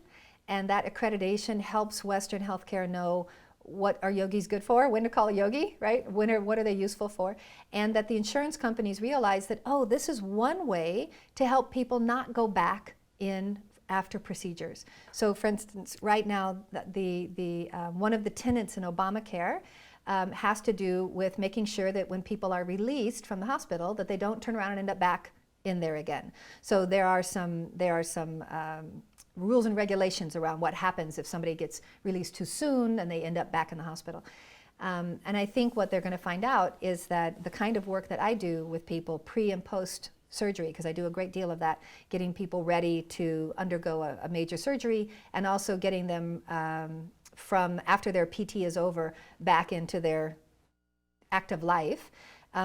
and that accreditation helps Western healthcare know what are yogis good for, when to call a yogi, right? What are they useful for? And that the insurance companies realize that, oh, this is one way to help people not go back in after procedures. So for instance, right now, the one of the tenets in Obamacare has to do with making sure that when people are released from the hospital, that they don't turn around and end up back in there again. So there are some rules and regulations around what happens if somebody gets released too soon and they end up back in the hospital. And I think what they're going to find out is that the kind of work that I do with people pre and post surgery, because I do a great deal of that, getting people ready to undergo a major surgery, and also getting them from after their PT is over back into their active life.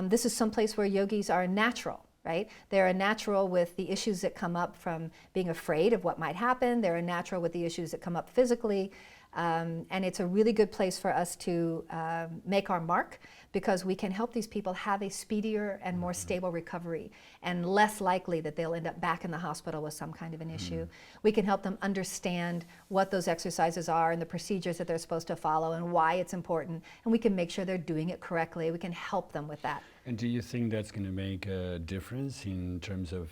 This is someplace where yogis are natural, right? They're a natural with the issues that come up from being afraid of what might happen. They're a natural with the issues that come up physically. And it's a really good place for us to make our mark, because we can help these people have a speedier and more stable recovery, and less likely that they'll end up back in the hospital with some kind of an issue. We can help them understand what those exercises are and the procedures that they're supposed to follow and why it's important, and we can make sure they're doing it correctly. We can help them with that. And do you think that's going to make a difference in terms of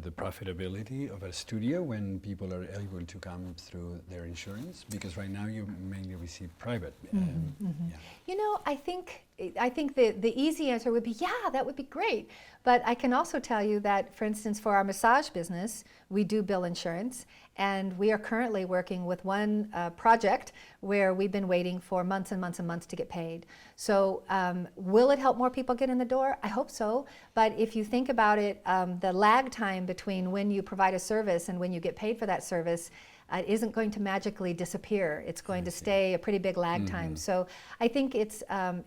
the profitability of a studio when people are able to come through their insurance? Because right now you mainly receive private. Yeah. You know, I think the easy answer would be, yeah, that would be great. But I can also tell you that, for instance, for our massage business, we do bill insurance, and we are currently working with one project where we've been waiting for months and months and months to get paid. So will it help more people get in the door? I hope so. But if you think about it, the lag time between when you provide a service and when you get paid for that service isn't going to magically disappear. It's going to stay a pretty big lag time. So I think it's an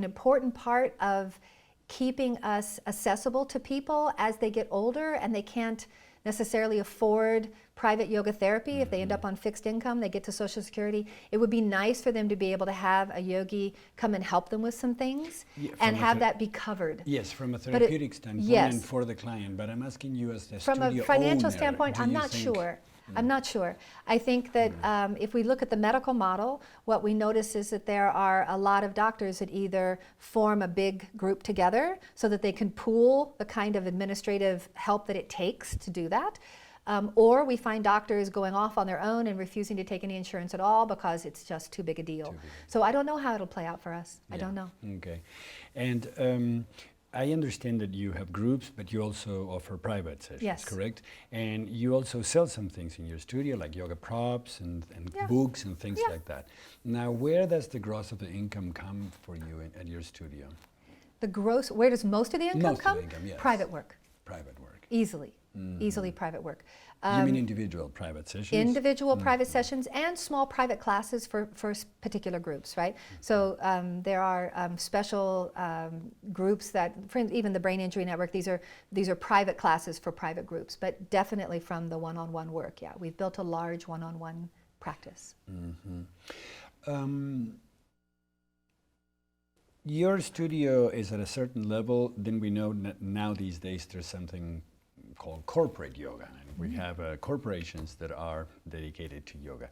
important part of keeping us accessible to people as they get older and they can't necessarily afford private yoga therapy. If they end up on fixed income, they get to Social Security. It would be nice for them to be able to have a yogi come and help them with some things, and have that be covered. Yes, from a therapeutic standpoint, and for the client. But I'm asking you as the from a financial standpoint, I'm not sure. I'm not sure. I think that if we look at the medical model, what we notice is that there are a lot of doctors that either form a big group together so that they can pool the kind of administrative help that it takes to do that, or we find doctors going off on their own and refusing to take any insurance at all because it's just too big a deal. So I don't know how it'll play out for us. I don't know. Okay. And I understand that you have groups, but you also offer private sessions, Yes. correct? And you also sell some things in your studio, like yoga props and Yeah. books and things Yeah. like that. Now, where does the gross of the income come for you at your studio? Where does most of the income Most of come? the income, yes. Private work, Private work. easily, Mhm. easily private work. You mean individual private sessions? Individual private sessions and small private classes for particular groups, right? So there are special groups that, even the Brain Injury Network, these are private classes for private groups, but definitely from the one-on-one work, yeah. We've built a large one-on-one practice. Your studio is at a certain level, then we know now these days there's something called corporate yoga, and we have corporations that are dedicated to yoga,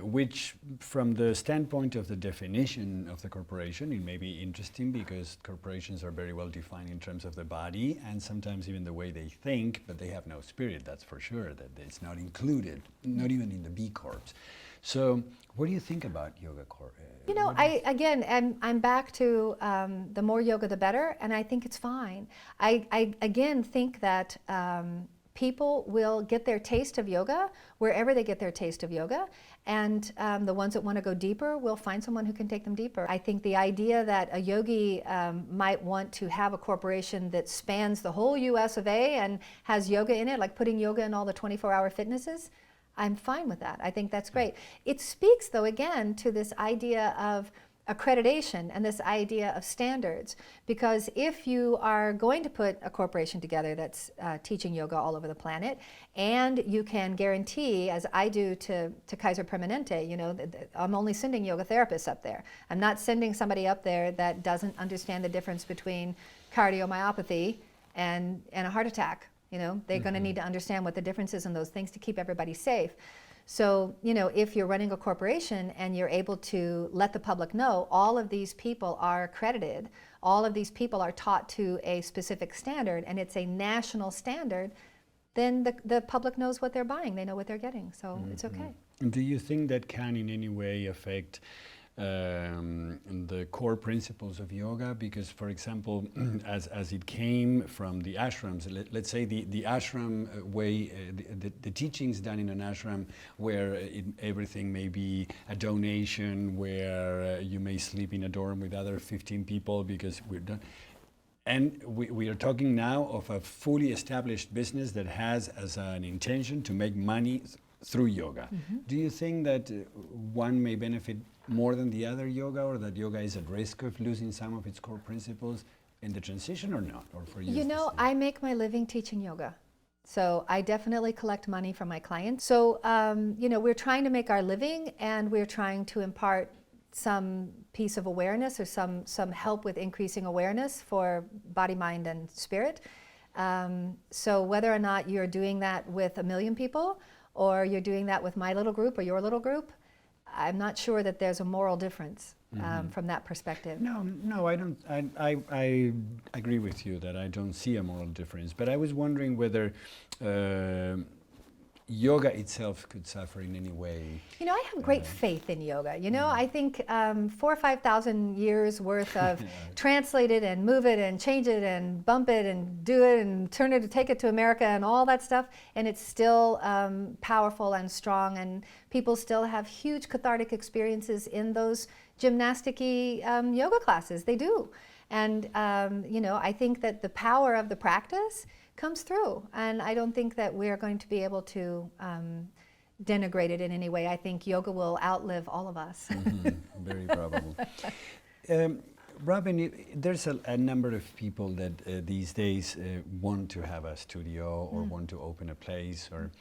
which from the standpoint of the definition of the corporation, it may be interesting because corporations are very well defined in terms of the body and sometimes even the way they think, but they have no spirit, that's for sure, that it's not included, not even in the B Corps. So what do you think about yoga corp? You know, I'm back to the more yoga, the better, and I think it's fine. I again think that people will get their taste of yoga wherever they get their taste of yoga, and the ones that want to go deeper will find someone who can take them deeper. I think the idea that a yogi might want to have a corporation that spans the whole US of A and has yoga in it, like putting yoga in all the 24-hour fitnesses, I'm fine with that. I think that's great. It speaks, though, again, to this idea of accreditation and this idea of standards, because if you are going to put a corporation together that's teaching yoga all over the planet, and you can guarantee, as I do to Kaiser Permanente, you know, I'm only sending yoga therapists up there. I'm not sending somebody up there that doesn't understand the difference between cardiomyopathy and a heart attack. You know, they're going to need to understand what the difference is in those things to keep everybody safe. So, you know, if you're running a corporation and you're able to let the public know all of these people are accredited, all of these people are taught to a specific standard, and it's a national standard, then the public knows what they're buying. They know what they're getting. So it's okay. Do you think that can in any way affect the core principles of yoga? Because, for example, as it came from the ashrams, let's say the ashram way, the teachings done in an ashram where everything may be a donation, where you may sleep in a dorm with other 15 people because we're done. And we are talking now of a fully established business that has as an intention to make money through yoga. Do you think that one may benefit more than the other yoga, or that yoga is at risk of losing some of its core principles in the transition, or not? Or for you? You know, I make my living teaching yoga. So I definitely collect money from my clients. So, you know, we're trying to make our living, and we're trying to impart some piece of awareness or some help with increasing awareness for body, mind, and spirit. So whether or not you're doing that with 1 million people, or you're doing that with my little group or your little group, I'm not sure that there's a moral difference from that perspective. No, I don't. I agree with you that I don't see a moral difference. But I was wondering whether yoga itself could suffer in any way. You know, I have great faith in yoga. You know, I think 4,000 or 5,000 years worth of translate it and move it and change it and bump it and do it and turn it, take it to America and all that stuff, and it's still powerful and strong, and people still have huge cathartic experiences in those gymnastic-y yoga classes. They do. And, you know, I think that the power of the practice comes through, and I don't think that we're going to be able to denigrate it in any way. I think yoga will outlive all of us. Very probable. Robin, there's a number of people that these days want to have a studio or want to open a place. Or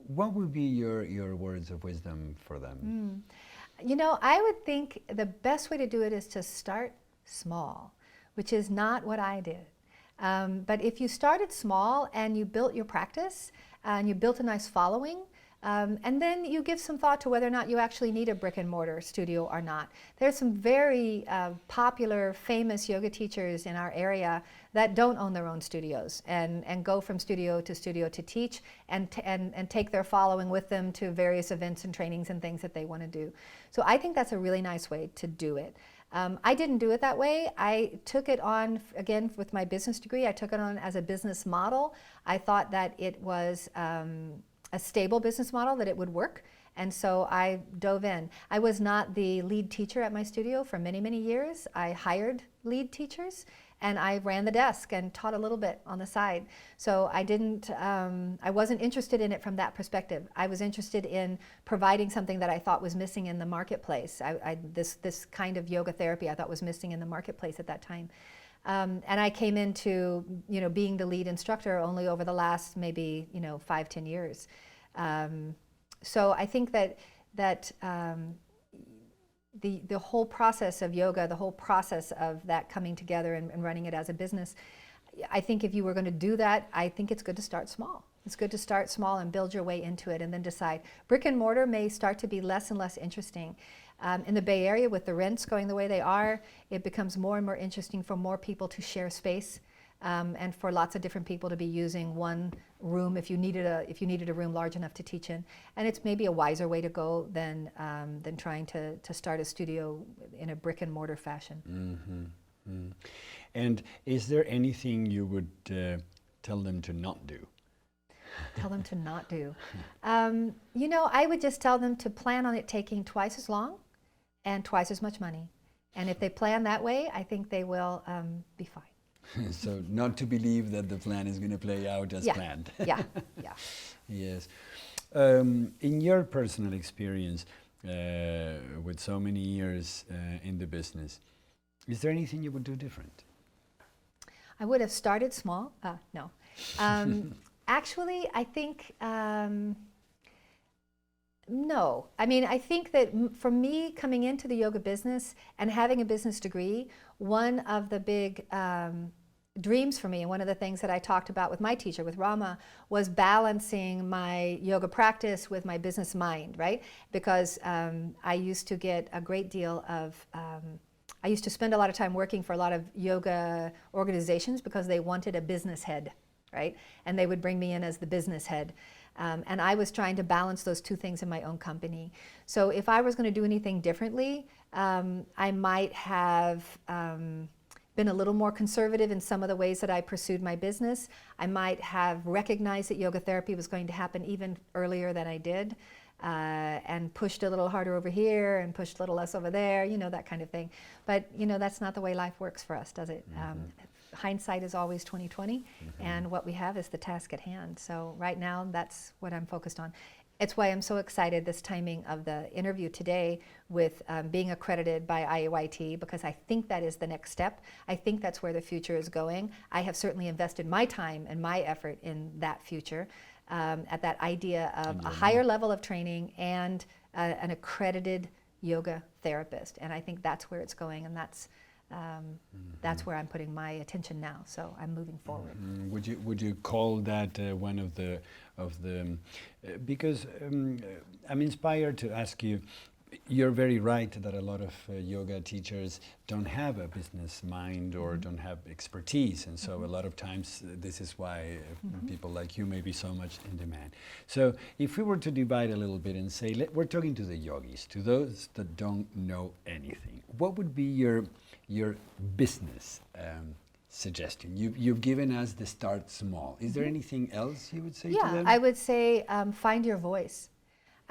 what would be your words of wisdom for them? You know, I would think the best way to do it is to start small, which is not what I did. But if you started small and you built your practice and you built a nice following, and then you give some thought to whether or not you actually need a brick and mortar studio or not. There's some very popular, famous yoga teachers in our area that don't own their own studios and go from studio to teach and take their following with them to various events and trainings and things that they want to do. So I think that's a really nice way to do it. I didn't do it that way. I took it on, again, with my business degree, I took it on as a business model. I thought that it was a stable business model, that it would work. And so I dove in. I was not the lead teacher at my studio for many, many years. I hired lead teachers, and I ran the desk and taught a little bit on the side. So I wasn't interested in it from that perspective. I was interested in providing something that I thought was missing in the marketplace. This kind of yoga therapy I thought was missing in the marketplace at that time. And I came into being the lead instructor only over the last maybe 5-10 years. So I think that the whole process of yoga, the whole process of that coming together and running it as a business, I think if you were going to do that, I think it's good to start small. It's good to start small and build your way into it and then decide. Brick and mortar may start to be less and less interesting. In the Bay Area, with the rents going the way they are, it becomes more and more interesting for more people to share space. And for lots of different people to be using one room if you needed a room large enough to teach in, and it's maybe a wiser way to go than trying to start a studio in a brick and mortar fashion. Mm-hmm. Mm. And is there anything you would tell them to not do? Tell them to not do. I would just tell them to plan on it taking twice as long and twice as much money. And if they plan that way, I think they will be fine. So not to believe that the plan is going to play out as planned. Yeah. Yes. In your personal experience, with so many years in the business, is there anything you would do different? I would have started small. No. Actually, I think no. I mean, I think that for me, coming into the yoga business and having a business degree, one of the big dreams for me, and one of the things that I talked about with my teacher, with Rama, was balancing my yoga practice with my business mind, right? Because I used to get a great deal of, I used to spend a lot of time working for a lot of yoga organizations because they wanted a business head, right? And they would bring me in as the business head. And I was trying to balance those two things in my own company. So if I was going to do anything differently, I might have been a little more conservative in some of the ways that I pursued my business. I might have recognized that yoga therapy was going to happen even earlier than I did, and pushed a little harder over here and pushed a little less over there, that kind of thing. But, that's not the way life works for us, does it? Mm-hmm. Hindsight is always 20/20, mm-hmm. and what we have is the task at hand. So right now, that's what I'm focused on. It's why I'm so excited this timing of the interview today with being accredited by IAYT, because I think that is the next step. I think that's where the future is going. I have certainly invested my time and my effort in that future, at that idea of a higher level of training and an accredited yoga therapist. And I think that's where it's going, and that's where I'm putting my attention now. So I'm moving forward. Would you call that one of the because I'm inspired to ask you. You're very right that a lot of yoga teachers don't have a business mind or don't have expertise, and so a lot of times this is why people like you may be so much in demand. So if we were to divide a little bit and say, we're talking to the yogis, to those that don't know anything, what would be your business suggestion? You've given us the start small. Is there anything else you would say to them? I would say find your voice.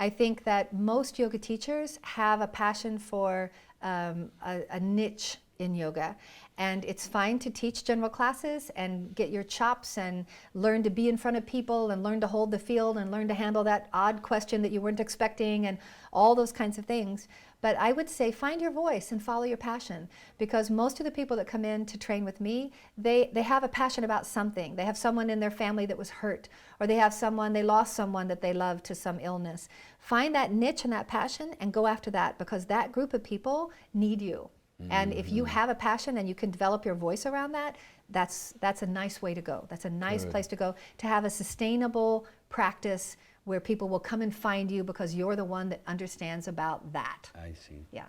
I think that most yoga teachers have a passion for a niche in yoga. And it's fine to teach general classes and get your chops and learn to be in front of people and learn to hold the field and learn to handle that odd question that you weren't expecting and all those kinds of things. But I would say find your voice and follow your passion, because most of the people that come in to train with me, they have a passion about something. They have someone in their family that was hurt, or they lost someone that they loved to some illness. Find that niche and that passion and go after that, because that group of people need you. And if you have a passion and you can develop your voice around that, that's a nice way to go. That's a nice place to go, to have a sustainable practice where people will come and find you because you're the one that understands about that. I see. Yeah.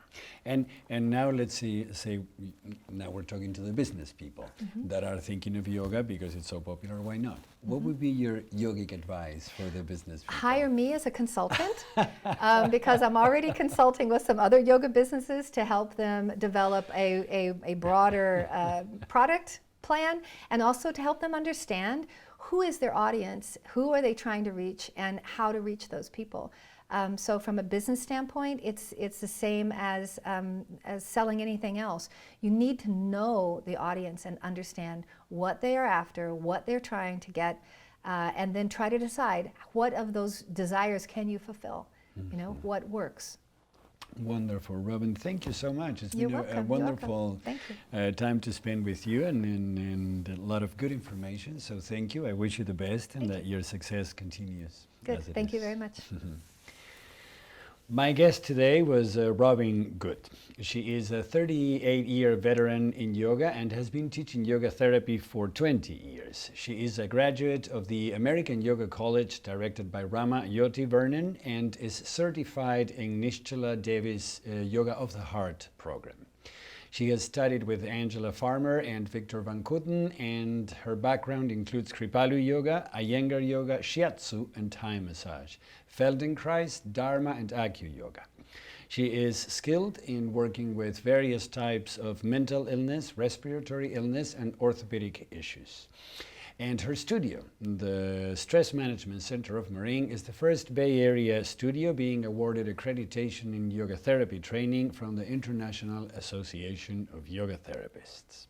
And now let's say now we're talking to the business people that are thinking of yoga because it's so popular. Why not? What would be your yogic advice for the business people? Hire me as a consultant because I'm already consulting with some other yoga businesses to help them develop a broader product plan, and also to help them understand who is their audience, who are they trying to reach, and how to reach those people. So from a business standpoint, it's the same as selling anything else. You need to know the audience and understand what they are after, what they're trying to get, and then try to decide what of those desires can you fulfill. You know, what works. Wonderful, Robin. Thank you so much. It's You're been welcome. a wonderful Thank you. time to spend with you and a lot of good information. So thank you. I wish you the best and that your success continues. Good. as it Thank you is. very much. My guest today was Robin Gueth. She is a 38-year veteran in yoga and has been teaching yoga therapy for 20 years. She is a graduate of the American Yoga College directed by Rama Yoti Vernon and is certified in Nishtala Devi's Yoga of the Heart program. She has studied with Angela Farmer and Victor Van Kooten, and her background includes Kripalu Yoga, Iyengar Yoga, Shiatsu, and Thai massage, Feldenkrais, Dharma, and Akyu Yoga. She is skilled in working with various types of mental illness, respiratory illness, and orthopedic issues. And her studio, the Stress Management Center of Marin, is the first Bay Area studio being awarded accreditation in yoga therapy training from the International Association of Yoga Therapists.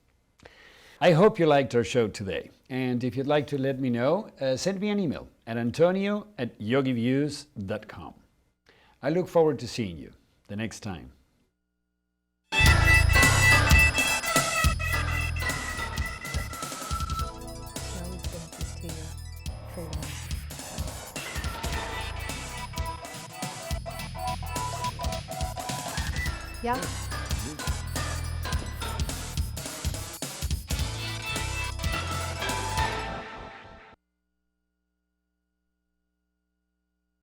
I hope you liked our show today. And if you'd like to let me know, send me an email at antonio@yogiviews.com. I look forward to seeing you the next time. Yeah.